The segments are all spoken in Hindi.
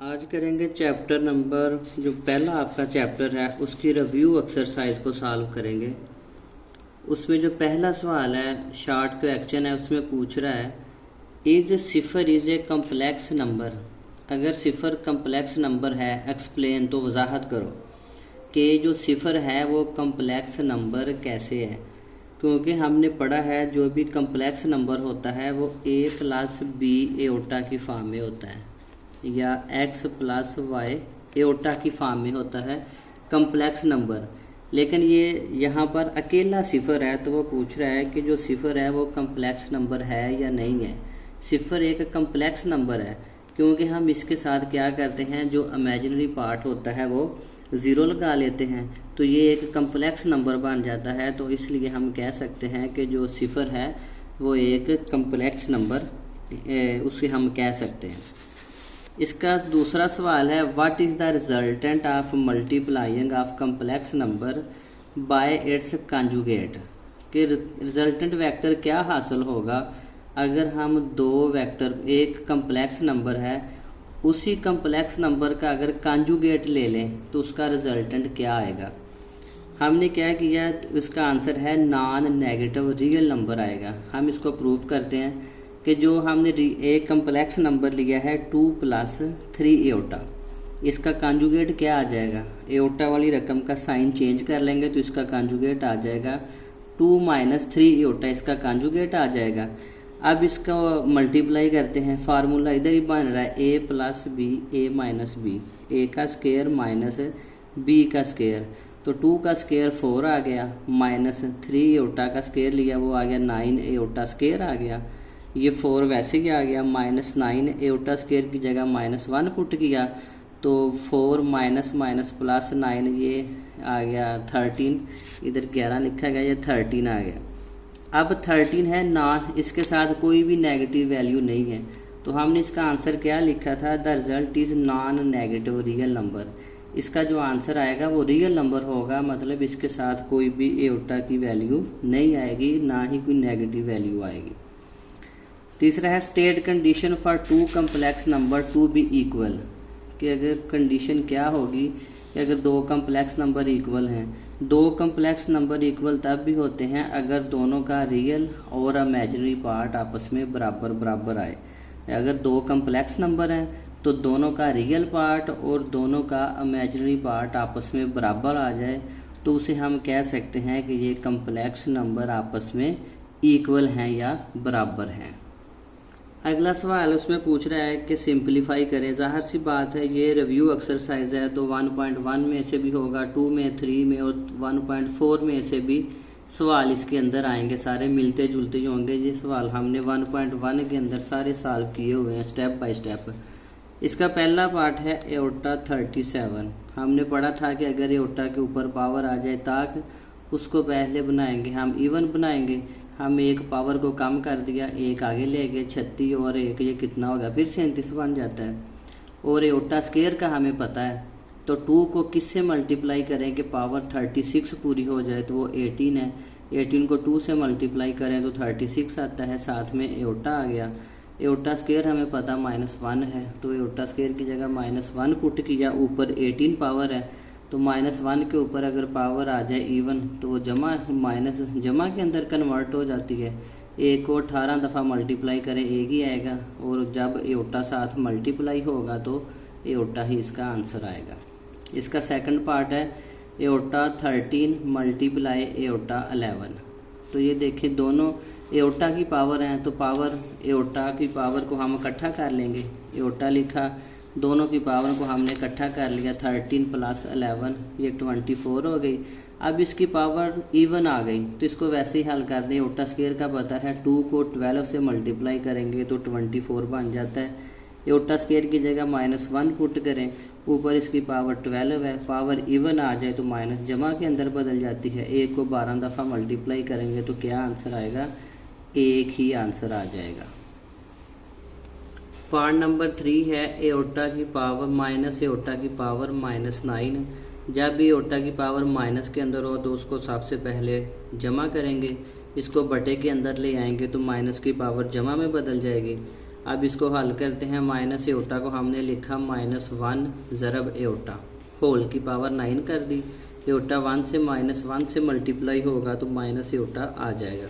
आज करेंगे चैप्टर नंबर जो पहला आपका चैप्टर है उसकी रिव्यू एक्सरसाइज को सॉल्व करेंगे। उसमें जो पहला सवाल है शॉर्ट क्वेश्चन है, उसमें पूछ रहा है is cipher is a complex number. अगर सिफर कम्प्लेक्स नंबर है एक्सप्लेन, तो वजाहत करो कि जो सिफर है वो कम्प्लेक्स नंबर कैसे है। क्योंकि हमने पढ़ा है जो भी कम्प्लेक्स नंबर होता है वो a प्लस बी एओटा की फॉर्म में होता है या x प्लस वाई एओटा की फॉर्म में होता है कम्प्लेक्स नंबर। लेकिन ये यहाँ पर अकेला सिफर है, तो वो पूछ रहा है कि जो सिफर है वो कम्प्लेक्स नंबर है या नहीं है। सिफर एक कम्प्लेक्स नंबर है क्योंकि हम इसके साथ क्या करते हैं, जो इमेजिनरी पार्ट होता है वो ज़ीरो लगा लेते हैं, तो ये एक कम्प्लेक्स नंबर बन जाता है। तो इसलिए हम कह सकते हैं कि जो सिफर है वो एक कम्प्लेक्स नंबर उसे हम कह सकते हैं। इसका दूसरा सवाल है what is the resultant of multiplying of complex number by it's conjugate. कि रिजल्टेंट वेक्टर क्या हासिल होगा अगर हम दो वेक्टर, एक कम्प्लेक्स नंबर है उसी कम्प्लेक्स नंबर का अगर कंजुगेट ले लें तो उसका रिजल्टेंट क्या आएगा। हमने क्या किया, उसका आंसर है नॉन नेगेटिव रियल नंबर आएगा। हम इसको प्रूव करते हैं कि जो हमने एक कम्प्लेक्स नंबर लिया है 2 प्लस 3 एओटा, इसका कंजुगेट क्या आ जाएगा। एओटा वाली रकम का साइन चेंज कर लेंगे तो इसका कंजुगेट आ जाएगा 2 माइनस 3 एओटा, इसका कंजुगेट आ जाएगा। अब इसका मल्टीप्लाई करते हैं, फार्मूला इधर ही बन रहा है a plus B A minus B, A का स्केयर माइनस बी का स्केयर, तो 2 का स्केयर 4 आ गया, माइनस 3 एओटा का स्केयर लिया वो आ गया 9 एओटा स्केयर आ गया, ये 4 वैसे ही आ गया, माइनस 9 एओटा स्केयर की जगह -1 पुट किया तो 4 माइनस माइनस प्लस 9 ये आ गया 13, इधर 11 लिखा गया, ये 13 आ गया। अब 13 है ना, इसके साथ कोई भी नेगेटिव वैल्यू नहीं है, तो हमने इसका आंसर क्या लिखा था, the result is non negative real number. इसका जो आंसर आएगा वो रियल नंबर होगा, मतलब इसके साथ कोई भी एओटा की वैल्यू नहीं आएगी, ना ही कोई नेगेटिव वैल्यू आएगी। तीसरा है state condition for 2 complex number to be equal. कि अगर कंडीशन क्या होगी कि अगर 2 कम्प्लेक्स नंबर इक्वल हैं। 2 कम्प्लेक्स नंबर इक्वल तब भी होते हैं अगर दोनों का रियल और इमेजिनरी पार्ट आपस में बराबर बराबर आए। अगर 2 कम्प्लेक्स नंबर हैं तो दोनों का रियल पार्ट और दोनों का इमेजिनरी पार्ट आपस में बराबर आ जाए तो उसे हम कह सकते हैं कि ये कम्प्लेक्स नंबर आपस में इक्वल हैं या बराबर हैं। अगला सवाल उसमें पूछ रहा है कि सिंपलीफाई करें। ज़ाहिर सी बात है ये रिव्यू एक्सरसाइज है तो 1.1 में से भी होगा, 2 में, 3 में और 1.4 में से भी सवाल इसके अंदर आएंगे, सारे मिलते जुलते ही होंगे। ये सवाल हमने 1.1 के अंदर सारे सॉल्व किए हुए हैं स्टेप बाय स्टेप। इसका पहला पार्ट है एओटा 37। हमने पढ़ा था कि अगर एओटा के ऊपर पावर आ जाए ताक उसको पहले बनाएंगे, हम इवन बनाएंगे। हम एक पावर को कम कर दिया, एक आगे ले गए 36 और एक ये कितना होगा, फिर 37 बन जाता है। और एओटा स्केयर का हमें पता है, तो 2 को किससे मल्टीप्लाई करें कि पावर 36 पूरी हो जाए, तो वो 18 है। 18 को 2 से मल्टीप्लाई करें तो 36 आता है, साथ में एओटा आ गया। एओटा स्केयर हमें पता -1 है, तो एओटा स्केयर की जगह -1 पुट किया, ऊपर 18 पावर है तो -1 के ऊपर अगर पावर आ जाए इवन तो वो जमा माइनस जमा के अंदर कन्वर्ट हो जाती है। एक को 18 दफ़ा मल्टीप्लाई करें एक ही आएगा, और जब एओटा साथ मल्टीप्लाई होगा तो एओटा ही इसका आंसर आएगा। इसका सेकंड पार्ट है एओटा 13 मल्टीप्लाई एओटा 11। तो ये देखें दोनों एओटा की पावर हैं, तो पावर एओटा की पावर को हम इकट्ठा कर लेंगे। एओटा लिखा, दोनों की पावर को हमने इकट्ठा कर लिया, 13 प्लस 11 ये 24 हो गई। अब इसकी पावर इवन आ गई तो इसको वैसे ही हल कर दें। एओटा स्केयर का पता है 2 को 12 से मल्टीप्लाई करेंगे तो 24 बन जाता है। एओटा स्केयर की जगह -1 पुट करें, ऊपर इसकी पावर 12 है, पावर इवन आ जाए तो माइनस जमा के अंदर बदल जाती है। एक को 12 दफ़ा मल्टीप्लाई करेंगे तो क्या आंसर आएगा, एक ही आंसर आ जाएगा। पार्ट नंबर 3 है एओटा की पावर माइनस एओटा की पावर -9। जब भी एओटा की पावर माइनस के अंदर हो तो उसको सबसे पहले जमा करेंगे, इसको बटे के अंदर ले आएंगे तो माइनस की पावर जमा में बदल जाएगी। अब इसको हल करते हैं। माइनस एओटा को हमने लिखा -1 ज़रब एओटा, होल की पावर 9 कर दी। एओटा 1 से -1 से मल्टीप्लाई होगा तो माइनस एओटा आ जाएगा।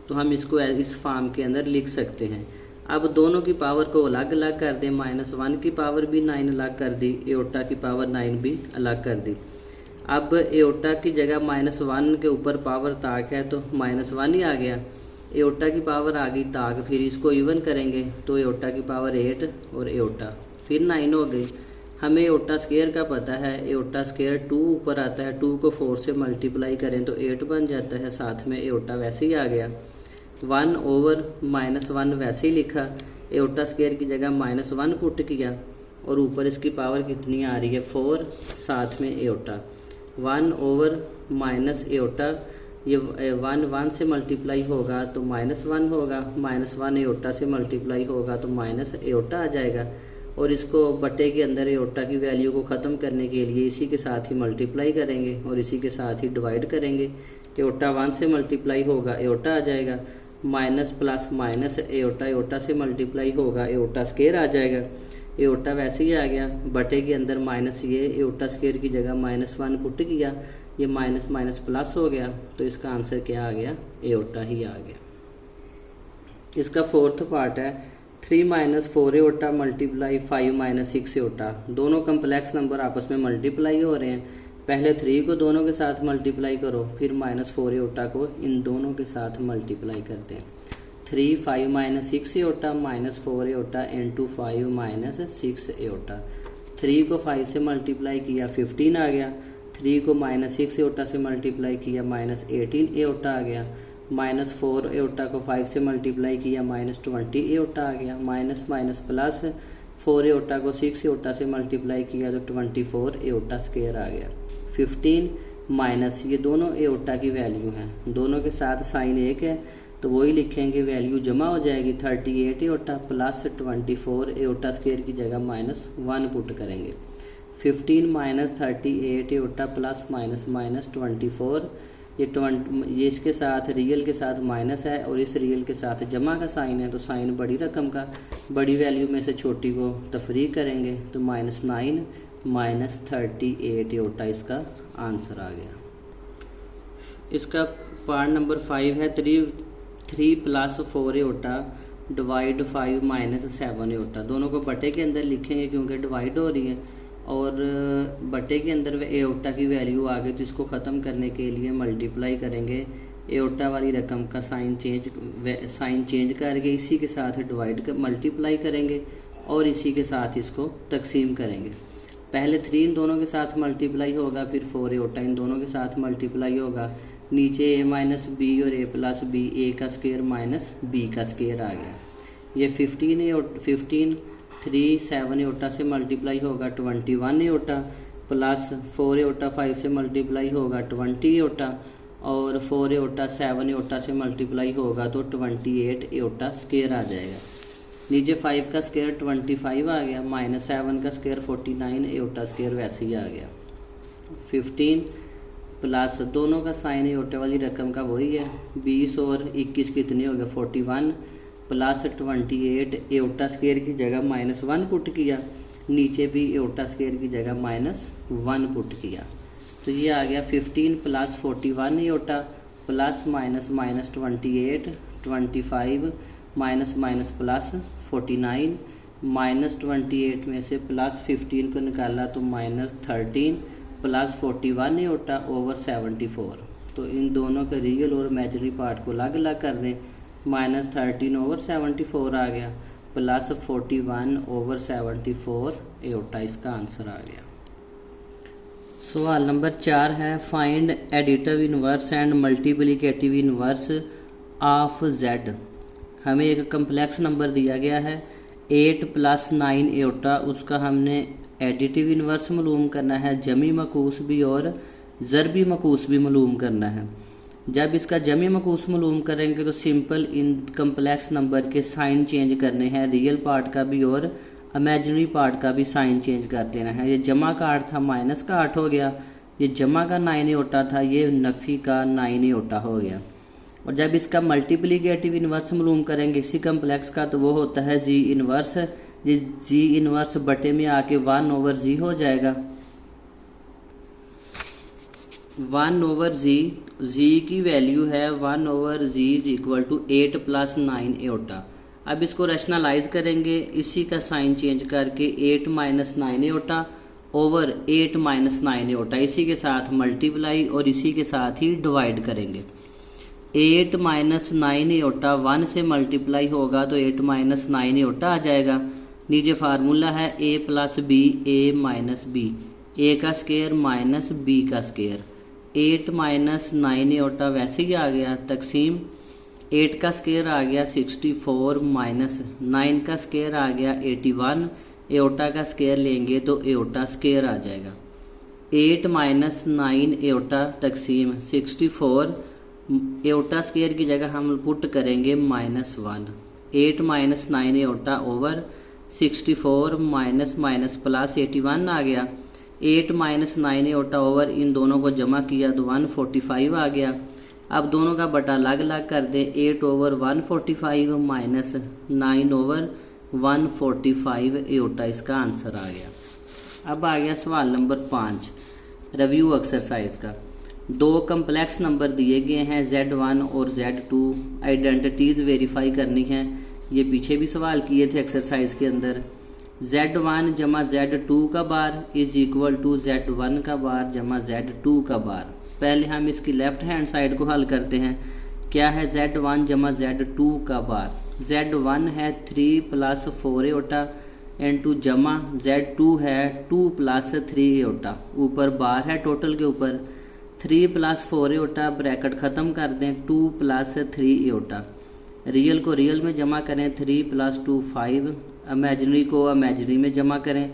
तो हम इसको इस फॉर्म के अंदर लिख सकते हैं। अब दोनों की पावर को अलग अलग कर दें। -1 की पावर भी 9 अलग कर दी, एओटा की पावर 9 भी अलग कर दी। अब एओटा की जगह -1 के ऊपर पावर ताक है तो -1 ही आ गया। एओटा की पावर आ गई ताक, फिर इसको इवन करेंगे तो एओटा की पावर 8 और एओटा फिर 9 हो गई। हमें एओटा स्क्वायर का पता है, एओटा स्क्वायर 2 ऊपर आता है, 2 को 4 से मल्टीप्लाई करें तो 8 बन जाता है। साथ में एओटा वैसे ही आ गया। 1 ओवर -1 वैसे ही लिखा, एओटा स्क्वायर की जगह -1 पुट किया और ऊपर इसकी पावर कितनी आ रही है 4, साथ में एओटा। 1 ओवर माइनस एओटा, ये 1 से मल्टीप्लाई होगा तो -1 होगा, -1 एओटा से मल्टीप्लाई होगा तो माइनस एओटा आ जाएगा। और इसको बटे के अंदर एओटा की वैल्यू को ख़त्म करने के लिए इसी के साथ ही मल्टीप्लाई करेंगे और इसी के साथ ही डिवाइड करेंगे। एओटा 1 से मल्टीप्लाई होगा एओटा आ जाएगा, minus plus minus aorta, aorta से मल्टीप्लाई होगा एओटा स्क्वायर आ जाएगा। एओटा वैसे ही आ गया, बटे के अंदर माइनस ये एओटा स्क्वायर की जगह -1 पुट किया, ये माइनस माइनस प्लस हो गया। तो इसका आंसर क्या आ गया, एओटा ही आ गया। इसका फोर्थ पार्ट है 3 - 4 एओटा मल्टीप्लाई 5 - 6 एओटा। दोनों कम्प्लेक्स नंबर आपस में मल्टीप्लाई हो रहे हैं। पहले 3 को दोनों के साथ मल्टीप्लाई करो, फिर -4 एओटा को इन दोनों के साथ मल्टीप्लाई करते हैं। 3 5 - 6 एओटा -4 एओटा इंटू 5 - 6 एओटा। 3 को 5 से मल्टीप्लाई किया 15 आ गया, 3 को -6 एओटा से मल्टीप्लाई किया -18 एओटा आ गया, -4 एओटा को 5 से मल्टीप्लाई किया -20 एओटा आ गया, माइनस माइनस प्लस 4 एओटा को 6 एओटा से मल्टीप्लाई किया तो 24 एओटा स्क्वायर आ गया। 15 माइनस ये दोनों एओटा की वैल्यू हैं, दोनों के साथ साइन एक है तो वही लिखेंगे, वैल्यू जमा हो जाएगी। 38 एओटा प्लस 24 एओटा स्क्वायर की जगह -1 पुट करेंगे। 15 - 38 एओटा प्लस माइनस -24, ये इसके साथ रियल के साथ माइनस है और इस रियल के साथ जमा का साइन है तो साइन बड़ी रकम का, बड़ी वैल्यू में से छोटी को तफरीक करेंगे तो -9 - 38 एओटा इसका आंसर आ गया। इसका पार्ट नंबर 5 है 3 + 4 एओटा डिवाइड 5 - 7 एओटा। दोनों को बटे के अंदर लिखेंगे क्योंकि डिवाइड हो रही है और बटे के अंदर एओटा की वैल्यू आ गई तो इसको ख़त्म करने के लिए मल्टीप्लाई करेंगे। एओटा वाली रकम का साइन चेंज करके इसी के साथ डिवाइड मल्टीप्लाई करेंगे और इसी के साथ इसको तकसीम करेंगे। पहले 3 इन दोनों के साथ मल्टीप्लाई होगा, फिर 4 एओटा इन दोनों के साथ मल्टीप्लाई होगा, नीचे a - b और a + b, a का स्क्वायर माइनस b का स्क्वायर आ गया। ये 15 3 7 एओटा से मल्टीप्लाई होगा 21 एओटा प्लस 4 एओटा 5 से मल्टीप्लाई होगा 20 एओटा और 4 एओटा 7 एओटा से मल्टीप्लाई होगा तो 28 एओटा स्क्वायर आ जाएगा। नीचे 5 का स्क्वायर 25 आ गया, -7 का स्क्वायर 49 एओटा स्क्वायर वैसे ही आ गया। 15 प्लस दोनों का साइन एओटा वाली रकम का वही है, 20 और 21 कितने हो गए 41 प्लस 28 एओटा स्क्वायर की जगह -1 पुट किया, नीचे भी एओटा स्क्वायर की जगह -1 पुट किया तो ये आ गया 15 + 41 aorta plus minus minus 28 25 minus minus plus 49 -28 में से +15 को निकाला तो -13 प्लस 41 एओटा ओवर 74। तो इन दोनों के रियल और इमेजिनरी पार्ट को अलग अलग कर दें। -13 ओवर 74 आ गया प्लस 41 ओवर 74 एओटा इसका आंसर आ गया। सवाल नंबर 4 है find additive inverse and multiplicative inverse of z। हमें एक कम्प्लेक्स नंबर दिया गया है 8 + 9 एओटा, उसका हमने एडिटिव इनवर्स मालूम करना है, जमी मकूस भी और ज़रबी मकूस भी मालूम करना है। जब इसका जमी मकूस मालूम करेंगे तो सिंपल इन कम्प्लेक्स नंबर के साइन चेंज करने हैं, रियल पार्ट का भी और इमेजिनरी पार्ट का भी साइन चेंज कर देना है। ये जमा का 8 था माइनस का 8 हो गया, ये जमा का 9 एओटा था ये नफ़ी का 9 एओटा हो गया। और जब इसका मल्टीप्लिकेटिव इन्वर्स मालूम करेंगे इसी कम्प्लेक्स का, तो वो होता है जी इन्वर्स। जी इन्वर्स बटे में आके 1/z हो जाएगा। 1/z, जी की वैल्यू है 1/z is equal to 8 + 9 aorta. अब इसको रैशनलाइज करेंगे, इसी का साइन चेंज करके 8 - 9 एओटा ओवर 8 - 9 एओटा, इसी के साथ मल्टीप्लाई और इसी के साथ ही डिवाइड करेंगे। 8 - 9 एओटा 1 से मल्टीप्लाई होगा तो 8 - 9 एओटा आ जाएगा। नीचे फार्मूला है a + b a - b, a का स्केयर माइनस b का स्केयर। 8 - 9 एओटा वैसे ही आ गया, तकसीम 8 का स्केयर आ गया 64 माइनस 9 का स्केयर आ गया 81, एओटा का स्केयर लेंगे तो एओटा स्केयर आ जाएगा। 8 - 9 एओटा तकसीम 64, एओटा स्केयर की जगह हम पुट करेंगे -1। 8 - 9 aorta over 64 minus minus plus 81 आ गया। 8 - 9 एओटा ओवर इन दोनों को जमा किया तो 145 आ गया। अब दोनों का बटा अलग अलग कर दें, 8/145 माइनस 9/145 एओटा इसका आंसर आ गया। अब आ गया सवाल नंबर 5 रिव्यू एक्सरसाइज का। दो कम्प्लेक्स नंबर दिए गए हैं Z1 और Z2, आइडेंटिटीज़ वेरीफाई करनी है। ये पीछे भी सवाल किए थे एक्सरसाइज के अंदर। Z1 जमा Z2 का bar is equal to Z1 का बार जमा Z2 का बार। पहले हम इसकी लेफ्ट हैंड साइड को हल करते हैं। क्या है Z1 जमा Z2 का बार? Z1 है 3 + 4 एओटा इंटू जमा Z2 है 2 + 3 एओटा। ऊपर बार है टोटल के ऊपर 3 + 4 एओटा, ब्रैकेट ख़त्म कर दें 2 + 3 एओटा। रियल को रियल में जमा करें 3 + 2 5, इमेजिनरी को इमेजिनरी में जमा करें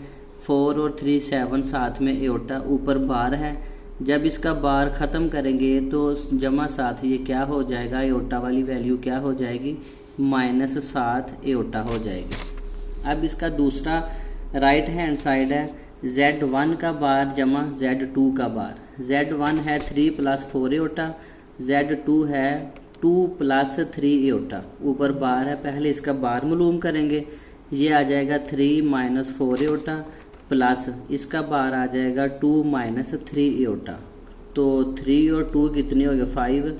4 और 3 7, साथ में एओटा ऊपर बार है। जब इसका बार ख़त्म करेंगे तो जमा साथ ये क्या हो जाएगा, एओटा वाली वैल्यू क्या हो जाएगी -7 एओटा हो जाएगी। अब इसका दूसरा राइट हैंड साइड है Z1 का बार जमा Z2 का बार। Z1 है 3 + 4 एओटा, Z2 है 2 + 3 एओटा। ऊपर बार है, पहले इसका बार मालूम करेंगे। ये आ जाएगा 3 - 4 एओटा प्लस इसका बार आ जाएगा 2 - 3 एओटा। तो 3 और 2 कितने हो गए 5,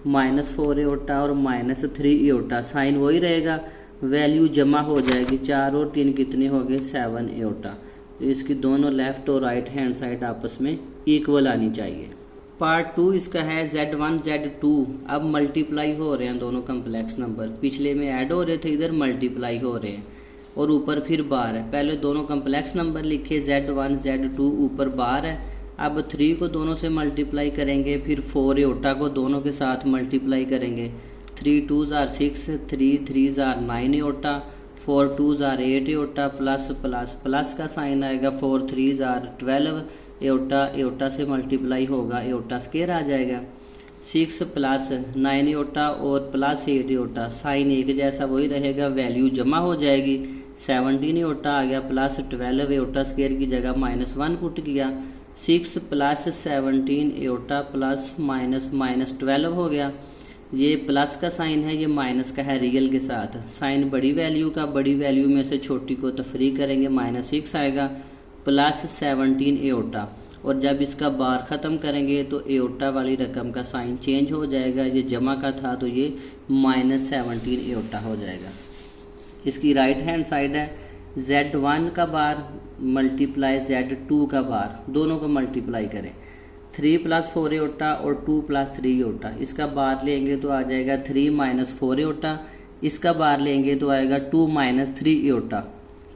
-4 एओटा और -3 एओटा, साइन वही रहेगा, वैल्यू जमा हो जाएगी। 4 और 3 कितने हो गए 7 एओटा। तो इसकी दोनों लेफ़्ट और राइट हैंड साइड आपस में इक्वल आनी चाहिए। पार्ट 2 इसका है Z1 Z2। अब मल्टीप्लाई हो रहे हैं दोनों कम्प्लेक्स नंबर, पिछले में ऐड हो रहे थे, इधर मल्टीप्लाई हो रहे हैं और ऊपर फिर बार है। पहले दोनों कम्प्लेक्स नंबर लिखे Z1 Z2, ऊपर बार है। अब 3 को दोनों से मल्टीप्लाई करेंगे, फिर 4 एओटा को दोनों के साथ मल्टीप्लाई करेंगे। 3 2s are 6, 3 3s are 9 aorta, 4 2s are 8 aorta, plus plus plus का साइन आएगा, 4 3s are 12 एओटा, एओटा से मल्टीप्लाई होगा, एओटा स्केयर आ जाएगा। 6 + 9 एओटा और प्लस 8 एओटा, साइन एक जैसा वही रहेगा, वैल्यू जमा हो जाएगी। 17 एओटा आ गया प्लस 12 एओटा स्केयर की जगह -1 पुट किया। 6 + 17 एओटा प्लस -12 हो गया। ये प्लस का साइन है, ये माइनस का है रियल के साथ। साइन बड़ी वैल्यू का, बड़ी वैल्यू में से छोटी को तफरीक करेंगे, -6 आएगा प्लस 17 एओटा। और जब इसका बार ख़त्म करेंगे तो एओटा वाली रकम का साइन चेंज हो जाएगा, ये जमा का था तो ये -17 एओटा हो जाएगा। इसकी राइट हैंड साइड है Z1 का बार मल्टीप्लाई Z2 का बार, दोनों को मल्टीप्लाई करें। 3 + 4 एओटा और 2 + 3 एओटा, इसका बार लेंगे तो आ जाएगा 3 - 4 एओटा, इसका बार लेंगे तो आएगा 2 - 3 एओटा।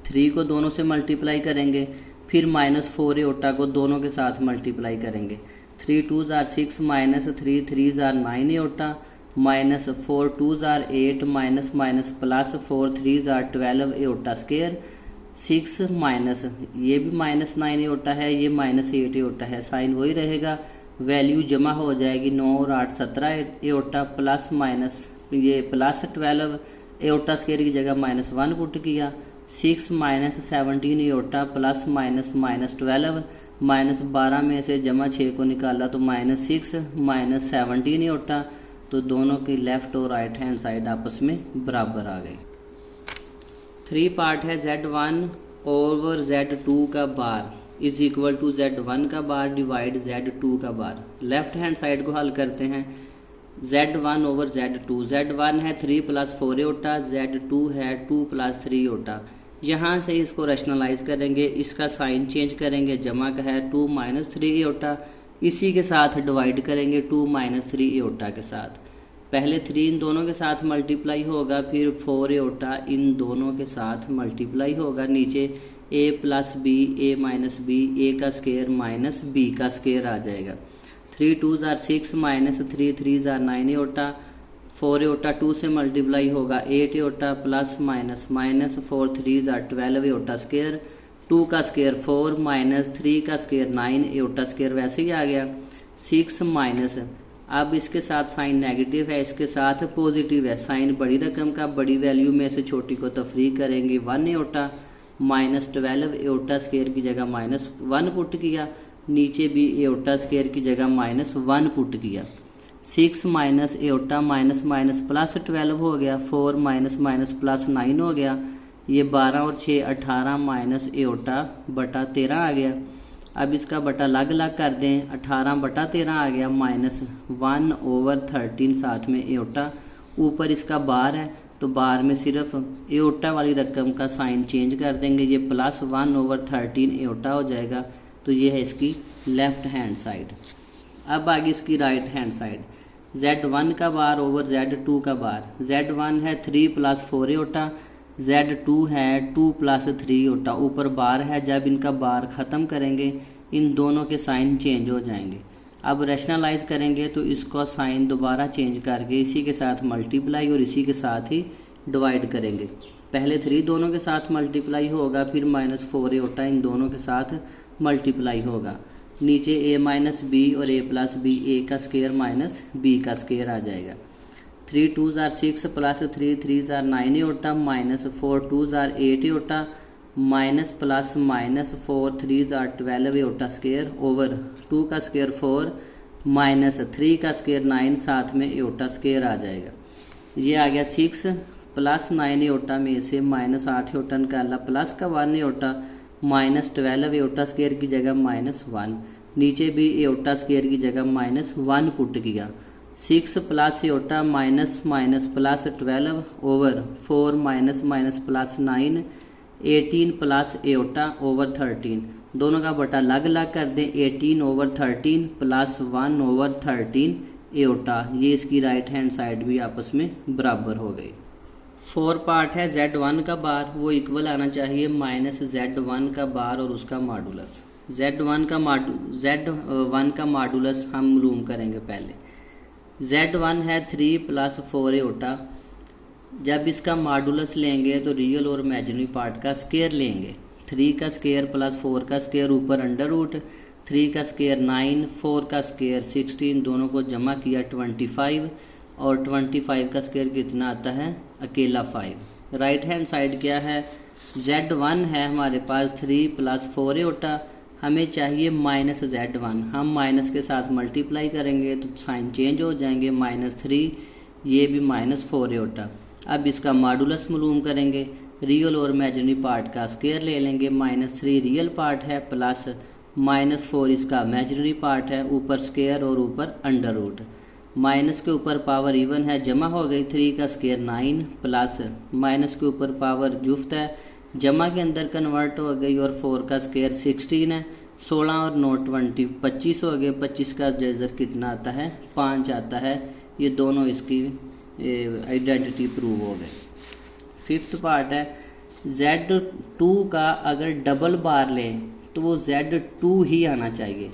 3 को दोनों से मल्टीप्लाई करेंगे, फिर -4 एओटा को दोनों के साथ मल्टीप्लाई करेंगे। 3 2s are 6 -3 3s are 9 aorta, -4 2s are 8 plus 4 3s are 12 aorta square. 6 minus ये भी -9 एओटा है, ये -8 एओटा है, साइन वही रहेगा, वैल्यू जमा हो जाएगी। 9 और 8 17 एओटा प्लस माइनस ये प्लस 12 एओटा स्केयर की जगह -1 पुट किया। 6 - 17 एओटा प्लस -12, -12 में से जमा 6 को निकाला तो -6 -17 एओटा तो दोनों की लेफ़्ट और राइट हैंड साइड आपस में बराबर आ गई। 3 पार्ट है Z1 ओवर Z2 का bar is equal to Z1 का बार डिवाइड Z2 का बार। लेफ़्ट हैंड साइड को हल करते हैं। Z1 ओवर Z2, Z1 है 3 + 4 एटा, Z2 है 2 + 3 एटा। यहाँ से इसको रैशनलाइज करेंगे, इसका साइन चेंज करेंगे, जमा का है 2 - 3 एटा, इसी के साथ डिवाइड करेंगे 2 - 3 एटा के साथ। पहले 3 इन दोनों के साथ मल्टीप्लाई होगा, फिर 4 एटा इन दोनों के साथ मल्टीप्लाई होगा। नीचे a + b, a - b, a का स्क्वायर माइनस b का स्क्वायर आ जाएगा। 3 2 = 6 -3 3 = 9 एटा। 4 एटा 2 से मल्टीप्लाई होगा 8 एटा प्लस माइनस माइनस 4 3 = 12 एटा स्क्वायर। 2 का स्क्वायर 4 माइनस 3 का स्क्वायर 9 एटा स्क्वायर वैसे ही आ गया। 6 माइनस, अब इसके साथ साइन नेगेटिव है, इसके साथ पॉजिटिव है। साइन बड़ी रकम का बड़ी वैल्यू में से छोटी को तफरीक करेंगे। 1 एटा माइनस 12 एटा स्क्वायर की जगह -1 पुट किया, नीचे भी एटा स्क्वायर की जगह -1 पुट किया। 6 माइनस एटा माइनस माइनस प्लस 12 हो गया, 4 माइनस माइनस प्लस 9 हो गया। ये 12 और 6 18 माइनस एटा बटा 13 आ गया। अब इसका बटा अलग अलग कर दें, 18 बटा 13 आ गया -1 ओवर 13 साथ में एटा। ऊपर इसका बार है तो बार में सिर्फ एटा वाली रकम का साइन चेंज कर देंगे, ये +1 ओवर 13 एटा हो जाएगा। तो ये है इसकी लेफ़्ट हैंड साइड। अब आगे इसकी राइट हैंड साइड। Z1 का बार ओवर Z2 का बार। Z1 है 3 + 4 एटा, Z2 है 2 + 3 एटा। ऊपर बार है, जब इनका बार ख़त्म करेंगे इन दोनों के साइन चेंज हो जाएंगे। अब रैशनलाइज करेंगे तो इसको साइन दोबारा चेंज करके इसी के साथ मल्टीप्लाई और इसी के साथ ही डिवाइड करेंगे। पहले 3 दोनों के साथ मल्टीप्लाई होगा, फिर -4 एटा इन दोनों के साथ मल्टीप्लाई होगा। नीचे a - b और a + b, a का स्क्वायर माइनस b का स्क्वायर आ जाएगा। 3 2 = 6 प्लस 3 3 = 9 एटा माइनस 4 2 = 8 एटा माइनस प्लस माइनस 4 3 = 12 एटा स्क्वायर ओवर 2 का स्क्वायर 4 माइनस 3 का स्क्वायर 9 साथ में एटा स्क्वायर आ जाएगा। ये आ गया 6 + 9 एटा में से -8 एटा निकाला, प्लस का 1 एटा माइनस 12 एटा स्क्वायर की जगह -1, नीचे भी एटा स्क्वायर की जगह -1 पुट किया। 6 plus iota minus minus plus 12 over 4 minus minus plus 9 18 plus iota over 13। दोनों का बटा अलग अलग कर दें, 18 ओवर 13 प्लस 1 ओवर 13 एटा। ये इसकी राइट हैंड साइड भी आपस में बराबर हो गई। 4 पार्ट है Z1 का बार, वो इक्वल आना चाहिए -Z1 का बार और उसका मॉडुलस। Z1 का मॉडुलस हम मालूम करेंगे पहले। Z1 है 3 + 4 एटा। जब इसका मॉडुलस लेंगे तो रियल और इमेजिनरी पार्ट का स्क्वायर लेंगे। 3 का स्क्वायर प्लस 4 का स्क्वायर ऊपर अंडर रूट, 3 का स्क्वायर 9, 4 का स्क्वायर 16, दोनों को जमा किया 25 और 25 का स्क्वायर कितना आता है अकेला 5। राइट हैंड साइड क्या है, Z1 है हमारे पास 3 + 4 एटा, हमें चाहिए -Z1। हम माइनस के साथ मल्टीप्लाई करेंगे तो साइन चेंज हो जाएंगे, -3 ये भी -4 एटा। अब इसका मॉडुलस मालूम करेंगे, रियल और इमेजिनरी पार्ट का स्क्वायर ले लेंगे। -3 रियल पार्ट है प्लस -4 इसका इमेजिनरी पार्ट है, ऊपर स्क्वायर और ऊपर अंडर रूट। माइनस के ऊपर पावर इवन है, जमा हो गई। 3 का स्क्वायर 9 प्लस माइनस के ऊपर पावर जुफ्त है, जमा के अंदर कन्वर्ट हो गई और 4 का स्क्वायर 16 है। 16 और 9 20 25 हो गए। 25 का जेजर कितना आता है 5 आता है। ये दोनों इसकी आइडेंटिटी प्रूव हो गए। 5th पार्ट है Z2 का अगर डबल बार लें तो वो Z2 ही आना चाहिए।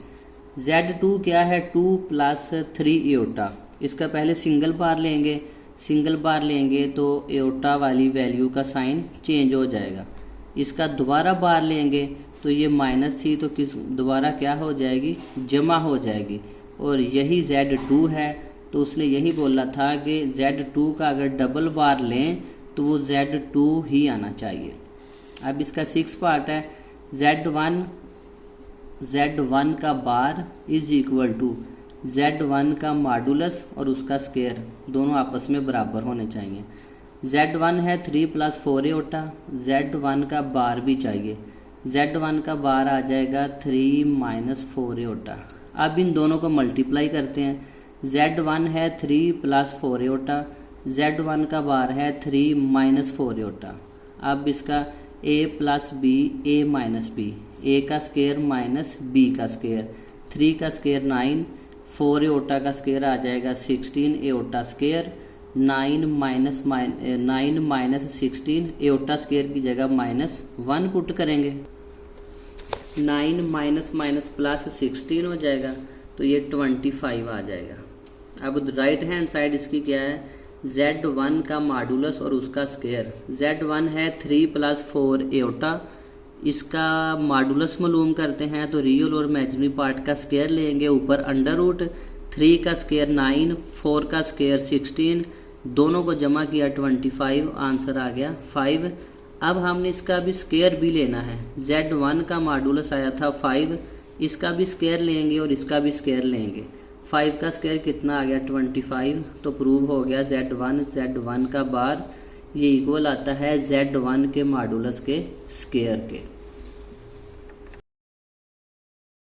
Z2 क्या है 2 + 3 एटा। इसका पहले सिंगल बार लेंगे, सिंगल बार लेंगे तो एटा वाली वैल्यू का साइन चेंज हो जाएगा। इसका दोबारा बार लेंगे तो ये माइनस थी तो किस दोबारा क्या हो जाएगी जमा हो जाएगी। और यही Z2 है तो उसने यही बोला था कि Z2 का अगर डबल बार लें तो वो Z2 ही आना चाहिए। अब इसका 6 पार्ट है Z1 का bar is equal to Z1 का मॉडुलस और उसका स्क्वायर दोनों आपस में बराबर होने चाहिए। Z1 है 3 + 4 एओटा, Z1 का बार भी चाहिए। Z1 का बार आ जाएगा 3 - 4 एओटा। अब इन दोनों को मल्टीप्लाई करते हैं। Z1 है 3 + 4 एओटा, Z1 का बार है 3 - 4 एओटा। अब इसका a + b a - b, a का स्क्वायर माइनस b का स्क्वायर, 3 का स्क्वायर 9, 4 एओटा का स्क्वायर आ जाएगा 16 एओटा स्क्वायर, 9 - 16 एओटा स्क्वायर की जगह -1 पुट करेंगे। 9 - +16 हो जाएगा तो ये 25 आ जाएगा। अब राइट हैंड साइड इसकी क्या है, Z1 का मॉडुलस और उसका स्क्वायर। Z1 है 3 + 4 एओटा, इसका मॉडुलस मालूम करते हैं तो रियल और इमेजिनरी पार्ट का स्क्वायर लेंगे, ऊपर अंडर रूट, 3 का स्क्वायर 9, 4 का स्क्वायर 16, दोनों को जमा किया 25, आंसर आ गया 5। अब हमने इसका भी स्क्वायर भी लेना है। Z1 का मॉडुलस आया था 5, इसका भी स्क्वायर लेंगे और इसका भी स्क्वायर लेंगे। 5 का स्क्वायर कितना आ गया 25, तो प्रूव हो गया Z1 का बार ये इक्वल आता है Z1 के मॉडुलस के स्क्वायर के।